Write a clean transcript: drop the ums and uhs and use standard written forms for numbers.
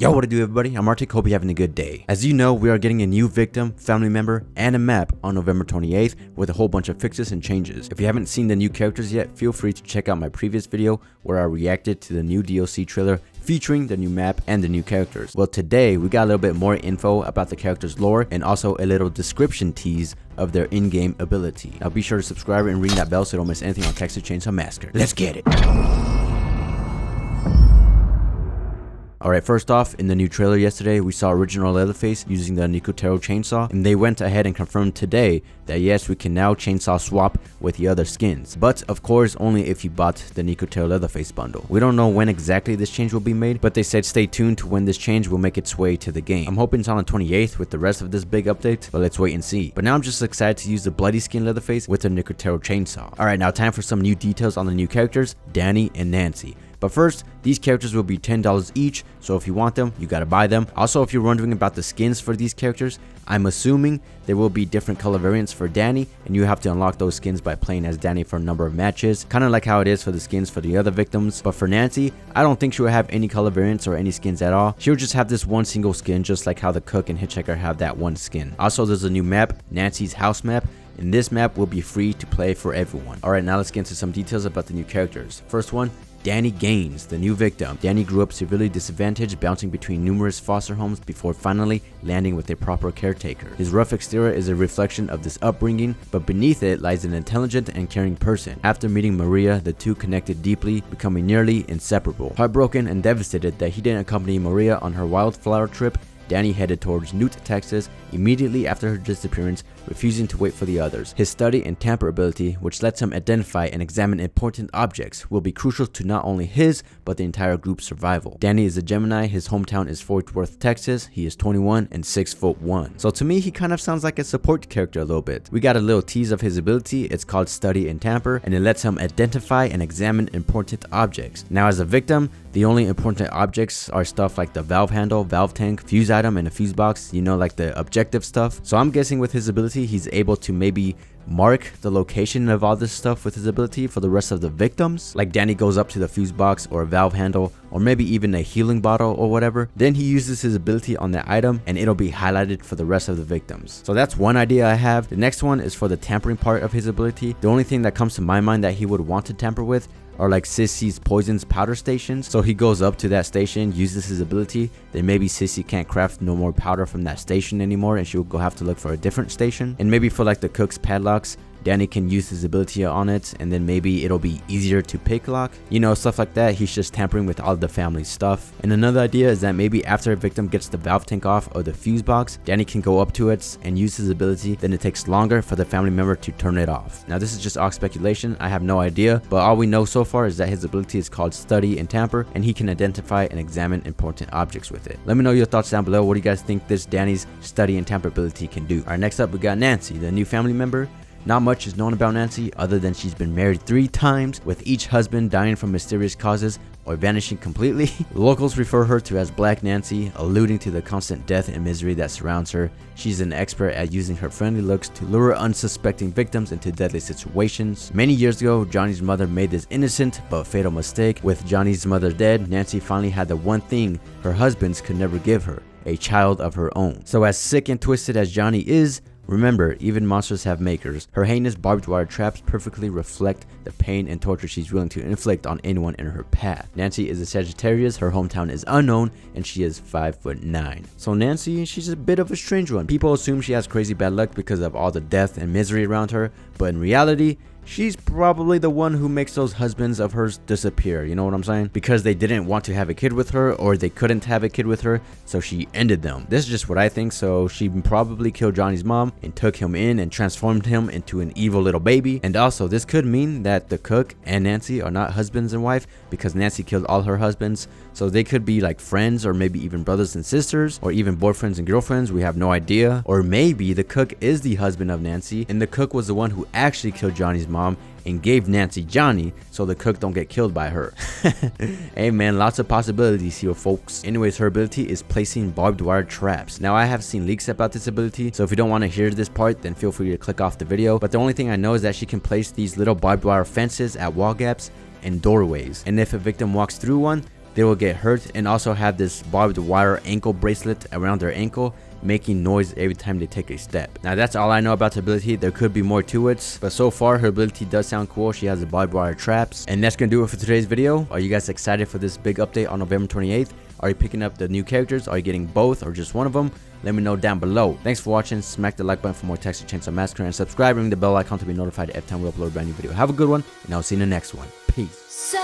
Yo, what to do, everybody? I'm Arctic. Hope you're having a good day. As you know, we are getting a new victim, family member, and a map on November 28th with a whole bunch of fixes and changes. If you haven't seen the new characters yet, feel free to check out my previous video where I reacted to the new DLC trailer featuring the new map and the new characters. Well, today we got a little bit more info about the characters' lore and also a little description tease of their in-game ability. Now be sure to subscribe and ring that bell so you don't miss anything on Texas Chainsaw Massacre. Let's get it! Alright, first off, in the new trailer yesterday, we saw original Leatherface using the Nicotero chainsaw, and they went ahead and confirmed today that yes, we can now chainsaw swap with the other skins, but of course only if you bought the Nicotero Leatherface bundle. We don't know when exactly this change will be made, but they said stay tuned to when this change will make its way to the game. I'm hoping it's on the 28th with the rest of this big update, but let's wait and see. But now I'm just excited to use the bloody skin Leatherface with the Nicotero chainsaw. Alright, now time for some new details on the new characters, Danny and Nancy. But first, these characters will be $10 each, so if you want them, you gotta buy them. Also, if you're wondering about the skins for these characters, I'm assuming there will be different color variants for Danny, and you have to unlock those skins by playing as Danny for a number of matches, kind of like how it is for the skins for the other victims. But for Nancy, I don't think she will have any color variants or any skins at all. She'll just have this one single skin, just like how the Cook and Hitchhiker have that one skin. Also, there's a new map, Nancy's house map, and this map will be free to play for everyone. Alright, now let's get into some details about the new characters. First one, Danny Gaines, the new victim. Danny grew up severely disadvantaged, bouncing between numerous foster homes before finally landing with a proper caretaker. His rough exterior is a reflection of this upbringing, but beneath it lies an intelligent and caring person. After meeting Maria, the two connected deeply, becoming nearly inseparable. Heartbroken and devastated that he didn't accompany Maria on her wildflower trip, Danny headed towards Newt, Texas, immediately after her disappearance, refusing to wait for the others. His study and tamper ability, which lets him identify and examine important objects, will be crucial to not only his, but the entire group's survival. Danny is a Gemini, his hometown is Fort Worth, Texas, he is 21 and 6'1". So to me, he kind of sounds like a support character a little bit. We got a little tease of his ability, it's called Study and Tamper, and it lets him identify and examine important objects. Now as a victim, the only important objects are stuff like the valve handle, valve tank, fuse item, and a fuse box, you know, like the objective stuff. So I'm guessing with his ability, he's able to maybe mark the location of all this stuff with his ability for the rest of the victims. Like Danny goes up to the fuse box or a valve handle or maybe even a healing bottle or whatever. Then he uses his ability on that item and it'll be highlighted for the rest of the victims. So that's one idea I have. The next one is for the tampering part of his ability. The only thing that comes to my mind that he would want to tamper with are like Sissy's poisons powder stations. So he goes up to that station, uses his ability, then maybe Sissy can't craft no more powder from that station anymore and she'll go have to look for a different station. And maybe for like the Cook's padlocks, Danny can use his ability on it and then maybe it'll be easier to pick lock. You know, stuff like that. He's just tampering with all the family stuff. And another idea is that maybe after a victim gets the valve tank off or the fuse box, Danny can go up to it and use his ability, then it takes longer for the family member to turn it off. Now this is just all speculation, I have no idea, but all we know so far is that his ability is called Study and Tamper and he can identify and examine important objects with it. Let me know your thoughts down below. What do you guys think this Danny's Study and Tamper ability can do? Alright, next up we got Nancy, the new family member. Not much is known about Nancy other than she's been married 3 times, with each husband dying from mysterious causes or vanishing completely. Locals refer her to as Black Nancy, alluding to the constant death and misery that surrounds her. She's an expert at using her friendly looks to lure unsuspecting victims into deadly situations. Many years ago, Johnny's mother made this innocent but fatal mistake. With Johnny's mother dead, Nancy finally had the one thing her husbands could never give her, a child of her own. So as sick and twisted as Johnny is, remember, even monsters have makers. Her heinous barbed wire traps perfectly reflect the pain and torture she's willing to inflict on anyone in her path. Nancy is a Sagittarius, her hometown is unknown, and she is 5'9". So Nancy, she's a bit of a strange one. People assume she has crazy bad luck because of all the death and misery around her, but in reality, she's probably the one who makes those husbands of hers disappear, you know what I'm saying? Because they didn't want to have a kid with her or they couldn't have a kid with her, so she ended them. This is just what I think. So she probably killed Johnny's mom and took him in and transformed him into an evil little baby. And also this could mean that the Cook and Nancy are not husbands and wife because Nancy killed all her husbands. So they could be like friends or maybe even brothers and sisters or even boyfriends and girlfriends. We have no idea. Or maybe the Cook is the husband of Nancy and the Cook was the one who actually killed Johnny's mom and gave Nancy Johnny so the Cook don't get killed by her. Hey man, lots of possibilities here, folks. Anyways, her ability is placing barbed wire traps. Now I have seen leaks about this ability, so if you don't want to hear this part, then feel free to click off the video. But the only thing I know is that she can place these little barbed wire fences at wall gaps and doorways, and if a victim walks through one, they will get hurt, and also have this barbed wire ankle bracelet around their ankle, making noise every time they take a step. Now that's all I know about the ability. There could be more to it, but so far her ability does sound cool. She has the barbed wire traps. And that's gonna do it for today's video. Are you guys excited for this big update on November 28th? Are you picking up the new characters? Are you getting both or just one of them? Let me know down below. Thanks for watching. Smack the like button for more Texas Chainsaw Massacre, and subscribe and ring the bell icon to be notified every time we upload a brand new video. Have a good one, and I'll see you in the next one. Peace.